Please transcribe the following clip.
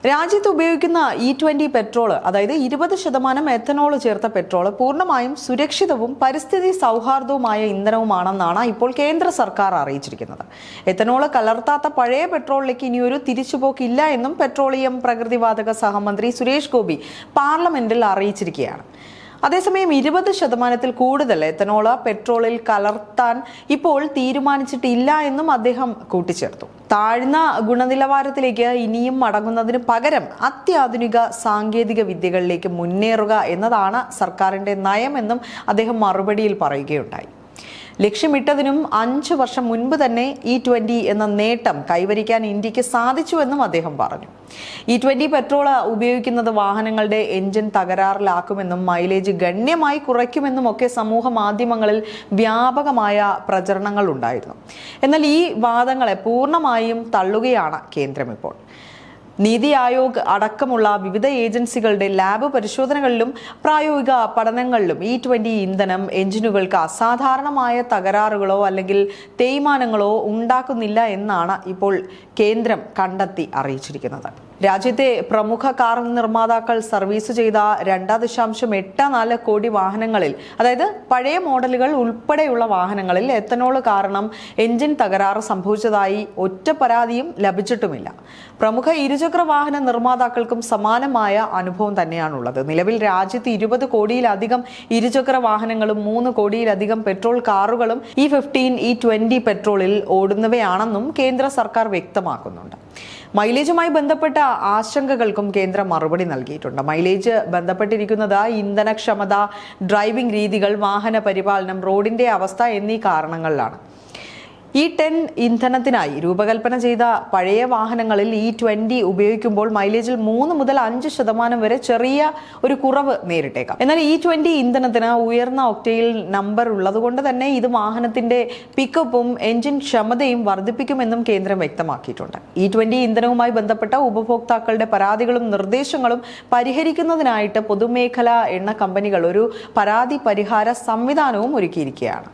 രാജ്യത്ത് ഉപയോഗിക്കുന്ന E20 petrol, അതായത് 20% എഥനോൾ ചേർത്ത പെട്രോൾ പൂർണ്ണമായും സുരക്ഷിതവും പരിസ്ഥിതി സൗഹാർദ്ദവുമായ ഇന്ധനവുമാണെന്നാണ് ഇപ്പോൾ കേന്ദ്ര സർക്കാർ അറിയിച്ചിരിക്കുന്നത്. എഥനോൾ കലർത്താത്ത പഴയ പെട്രോളിലേക്ക് ഇനിയൊരു തിരിച്ചുപോക്കില്ല എന്നും പെട്രോളിയം പ്രകൃതിവാതക സഹമന്ത്രി സുരേഷ് ഗോപി പാർലമെന്റിൽ അറിയിച്ചിരിക്കുകയാണ്. അതേസമയം 20% കൂടുതൽ എഥനോൾ പെട്രോളിൽ കലർത്താൻ ഇപ്പോൾ തീരുമാനിച്ചിട്ടില്ല എന്നും അദ്ദേഹം കൂട്ടിച്ചേർത്തു. താഴ്ന്ന ഗുണനിലവാരത്തിലേക്ക് ഇനിയും മടങ്ങുന്നതിന് പകരം അത്യാധുനിക സാങ്കേതിക വിദ്യകളിലേക്ക് മുന്നേറുക എന്നതാണ് സർക്കാരിന്റെ നയമെന്നും അദ്ദേഹം മറുപടിയിൽ പറയുകയുണ്ടായി. ലക്ഷ്യമിട്ടതിനും 5 വർഷം മുൻപ് തന്നെ E20 എന്ന നേട്ടം കൈവരിക്കാൻ ഇന്ത്യക്ക് സാധിച്ചുവെന്നും അദ്ദേഹം പറഞ്ഞു. E20 പെട്രോൾ ഉപയോഗിക്കുന്നത് വാഹനങ്ങളുടെ എഞ്ചിൻ തകരാറിലാക്കുമെന്നും മൈലേജ് ഗണ്യമായി കുറയ്ക്കുമെന്നും ഒക്കെ സമൂഹ മാധ്യമങ്ങളിൽ വ്യാപകമായ പ്രചരണങ്ങൾ ഉണ്ടായിരുന്നു. എന്നാൽ ഈ വാദങ്ങളെ പൂർണ്ണമായും തള്ളുകയാണ് കേന്ദ്രം ഇപ്പോൾ. നീതി ആയോഗ് അടക്കമുള്ള വിവിധ ഏജൻസികളുടെ ലാബ് പരിശോധനകളിലും പ്രായോഗിക പഠനങ്ങളിലും E20 ഇന്ധനം എഞ്ചിനുകൾക്ക് അസാധാരണമായ തകരാറുകളോ അല്ലെങ്കിൽ തേയ്മാനങ്ങളോ ഉണ്ടാക്കുന്നില്ല എന്നാണ് ഇപ്പോൾ കേന്ദ്രം കണ്ടെത്തി അറിയിച്ചിരിക്കുന്നത്. രാജ്യത്തെ പ്രമുഖ കാർ നിർമ്മാതാക്കൾ സർവീസ് ചെയ്ത 2.84 കോടി വാഹനങ്ങളിൽ, അതായത് പഴയ മോഡലുകൾ ഉൾപ്പെടെയുള്ള വാഹനങ്ങളിൽ എഥനോൾ കാരണം എഞ്ചിൻ തകരാറ് സംഭവിച്ചതായി ഒറ്റ പരാതിയും ലഭിച്ചിട്ടുമില്ല. പ്രമുഖ ഇരുചക്ര വാഹന നിർമ്മാതാക്കൾക്കും സമാനമായ അനുഭവം തന്നെയാണുള്ളത്. നിലവിൽ രാജ്യത്ത് 20 കോടിയിലധികം ഇരുചക്ര വാഹനങ്ങളും 3 കോടിയിലധികം പെട്രോൾ കാറുകളും E15, E20 പെട്രോളിൽ ഓടുന്നവയാണെന്നും കേന്ദ്ര സർക്കാർ വ്യക്തമാക്കുന്നുണ്ട്. മൈലേജുമായി ബന്ധപ്പെട്ട ആശങ്കകൾക്കും കേന്ദ്രം മറുപടി നൽകിയിട്ടുണ്ട്. മൈലേജ് ബന്ധപ്പെട്ടിരിക്കുന്നത് ഇന്ധനക്ഷമത, ഡ്രൈവിംഗ് രീതികൾ, വാഹന പരിപാലനം, റോഡിന്റെ അവസ്ഥ എന്നീ കാരണങ്ങളിലാണ്. E10 ഇന്ധനത്തിനായി രൂപകൽപ്പന ചെയ്ത പഴയ വാഹനങ്ങളിൽ E20 ഉപയോഗിക്കുമ്പോൾ മൈലേജിൽ 3 മുതൽ 5% വരെ ചെറിയ ഒരു കുറവ് നേരിട്ടേക്കാം. എന്നാൽ E20 ഇന്ധനത്തിന് ഉയർന്ന ഒക്ടെയിൽ നമ്പർ ഉള്ളതുകൊണ്ട് തന്നെ ഇത് വാഹനത്തിന്റെ പിക്കപ്പും എഞ്ചിൻ ക്ഷമതയും വർദ്ധിപ്പിക്കുമെന്നും കേന്ദ്രം വ്യക്തമാക്കിയിട്ടുണ്ട്. E20 ഇന്ധനവുമായി ബന്ധപ്പെട്ട ഉപഭോക്താക്കളുടെ പരാതികളും നിർദ്ദേശങ്ങളും പരിഹരിക്കുന്നതിനായിട്ട് പൊതുമേഖലാ എണ്ണ കമ്പനികൾ ഒരു പരാതി പരിഹാര സംവിധാനവും ഒരുക്കിയിരിക്കുകയാണ്.